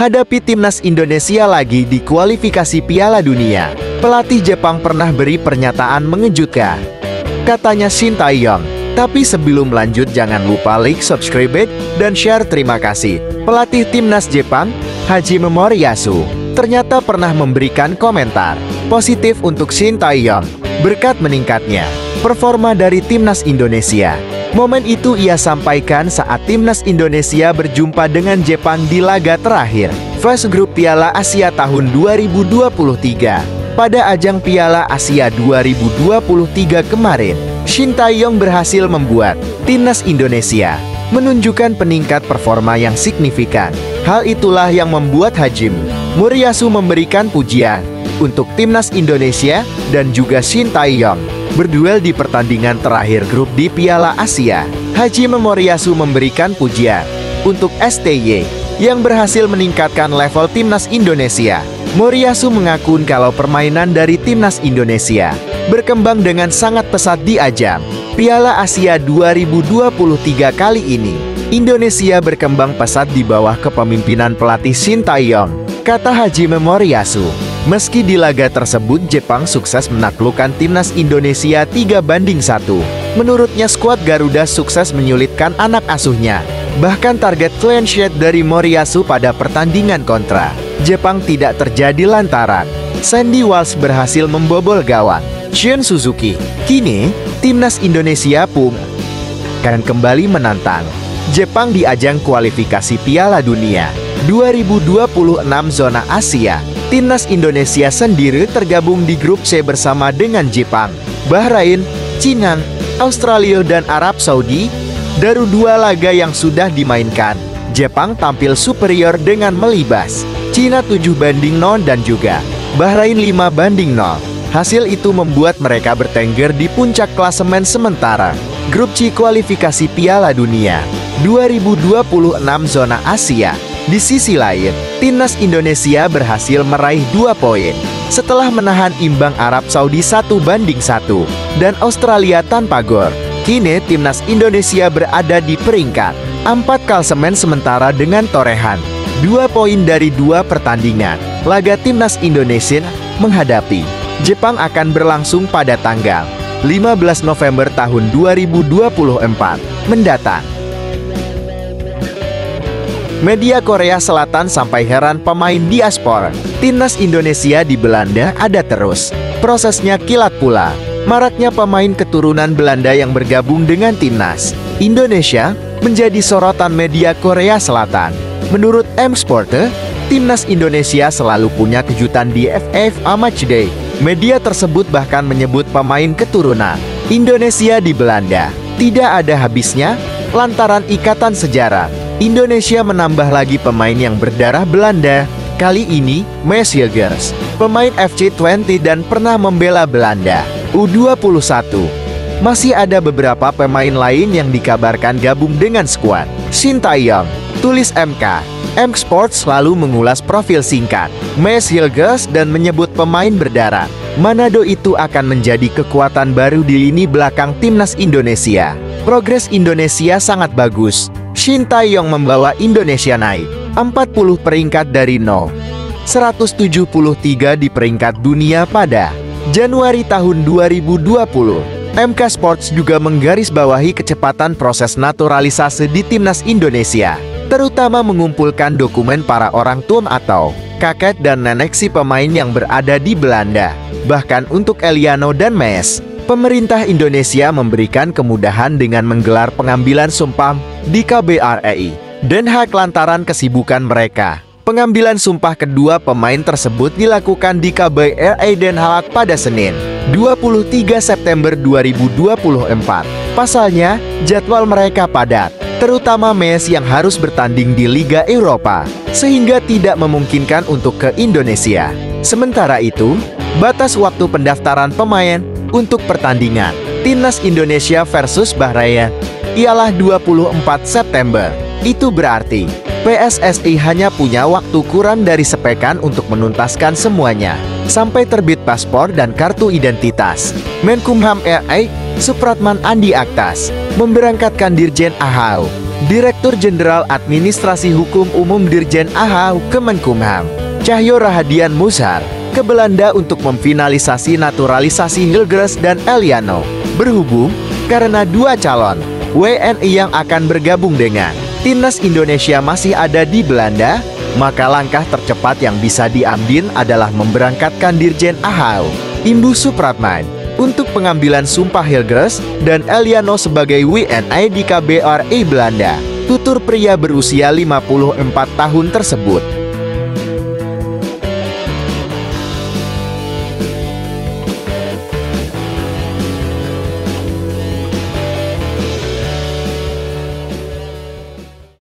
hadapi timnas Indonesia lagi di kualifikasi Piala Dunia. Pelatih Jepang pernah beri pernyataan mengejutkan, katanya Shin Tae-yong. Tapi sebelum lanjut jangan lupa like, subscribe, dan share. Terima kasih. Pelatih timnas Jepang, Hajime Moriyasu, ternyata pernah memberikan komentar positif untuk Shin Tae-yong berkat meningkatnya performa dari timnas Indonesia. Momen itu ia sampaikan saat timnas Indonesia berjumpa dengan Jepang di laga terakhir fase grup Piala Asia tahun 2023. Pada ajang Piala Asia 2023 kemarin, Shin Tae-yong berhasil membuat timnas Indonesia menunjukkan peningkat performa yang signifikan. Hal itulah yang membuat Hajime Moriyasu memberikan pujian untuk timnas Indonesia dan juga Shin Tae-yong berduel di pertandingan terakhir grup di Piala Asia. Hajime Moriyasu memberikan pujian untuk STY yang berhasil meningkatkan level timnas Indonesia. Moriyasu mengaku kalau permainan dari timnas Indonesia berkembang dengan sangat pesat di ajang Piala Asia 2023 kali ini. Indonesia berkembang pesat di bawah kepemimpinan pelatih Shin Tae-yong, kata Hajime Moriyasu. Meski di laga tersebut Jepang sukses menaklukkan timnas Indonesia 3-1, menurutnya skuad Garuda sukses menyulitkan anak asuhnya. Bahkan target clean sheet dari Moriyasu pada pertandingan kontra Jepang tidak terjadi lantaran Sandy Walsh berhasil membobol gawang Shun Suzuki. Kini, timnas Indonesia pun akan kembali menantang Jepang di ajang kualifikasi Piala Dunia 2026 zona Asia. Timnas Indonesia sendiri tergabung di grup C bersama dengan Jepang, Bahrain, Cina, Australia, dan Arab Saudi. Dari dua laga yang sudah dimainkan, Jepang tampil superior dengan melibas Cina 7-0 dan juga Bahrain 5-0. Hasil itu membuat mereka bertengger di puncak klasemen sementara grup C kualifikasi Piala Dunia 2026 zona Asia. Di sisi lain, timnas Indonesia berhasil meraih 2 poin setelah menahan imbang Arab Saudi 1-1 dan Australia tanpa gol. Kini timnas Indonesia berada di peringkat 4 klasemen sementara dengan torehan 2 poin dari 2 pertandingan. Laga timnas Indonesia menghadapi Jepang akan berlangsung pada tanggal 15 November tahun 2024 mendatang. Media Korea Selatan sampai heran pemain diaspora timnas Indonesia di Belanda ada terus. Prosesnya kilat pula. Maraknya pemain keturunan Belanda yang bergabung dengan timnas Indonesia menjadi sorotan media Korea Selatan. Menurut M-Sport, timnas Indonesia selalu punya kejutan di FIFA Matchday. Media tersebut bahkan menyebut pemain keturunan Indonesia di Belanda tidak ada habisnya lantaran ikatan sejarah. Indonesia menambah lagi pemain yang berdarah Belanda. Kali ini, Mees Hilgers, pemain FC20 dan pernah membela Belanda U21. Masih ada beberapa pemain lain yang dikabarkan gabung dengan skuad Shin Tae-yong, tulis MK. M-Sports selalu mengulas profil singkat Mees Hilgers dan menyebut pemain berdarah Manado itu akan menjadi kekuatan baru di lini belakang timnas Indonesia. Progres Indonesia sangat bagus. Shin Tae-yong membawa Indonesia naik 40 peringkat dari 173 di peringkat dunia pada Januari tahun 2020. MK Sports juga menggarisbawahi kecepatan proses naturalisasi di timnas Indonesia, terutama mengumpulkan dokumen para orang tua atau kakek dan nenek si pemain yang berada di Belanda. Bahkan untuk Eliano dan Mees, pemerintah Indonesia memberikan kemudahan dengan menggelar pengambilan sumpah di KBRI Den Haag lantaran kesibukan mereka. Pengambilan sumpah kedua pemain tersebut dilakukan di KBRI Den Haag pada Senin, 23 September 2024. Pasalnya, jadwal mereka padat, terutama Mees yang harus bertanding di Liga Eropa, sehingga tidak memungkinkan untuk ke Indonesia. Sementara itu, batas waktu pendaftaran pemain untuk pertandingan Timnas Indonesia versus Bahrain ialah 24 September. Itu berarti PSSI hanya punya waktu kurang dari sepekan untuk menuntaskan semuanya sampai terbit paspor dan kartu identitas. Menkumham RI Supratman Andi Aktas memberangkatkan Dirjen AHAU Direktur Jenderal Administrasi Hukum Umum Dirjen AHU Kemenkumham, Cahyo Rahadian Mushar, ke Belanda untuk memfinalisasi naturalisasi Hilgers dan Eliano. Berhubung karena dua calon WNI yang akan bergabung dengan Timnas Indonesia masih ada di Belanda, maka langkah tercepat yang bisa diambil adalah memberangkatkan Dirjen AHU, Imbu Supratman, untuk pengambilan sumpah Hilgers dan Eliano sebagai WNI di KBRI Belanda. Tutur pria berusia 54 tahun tersebut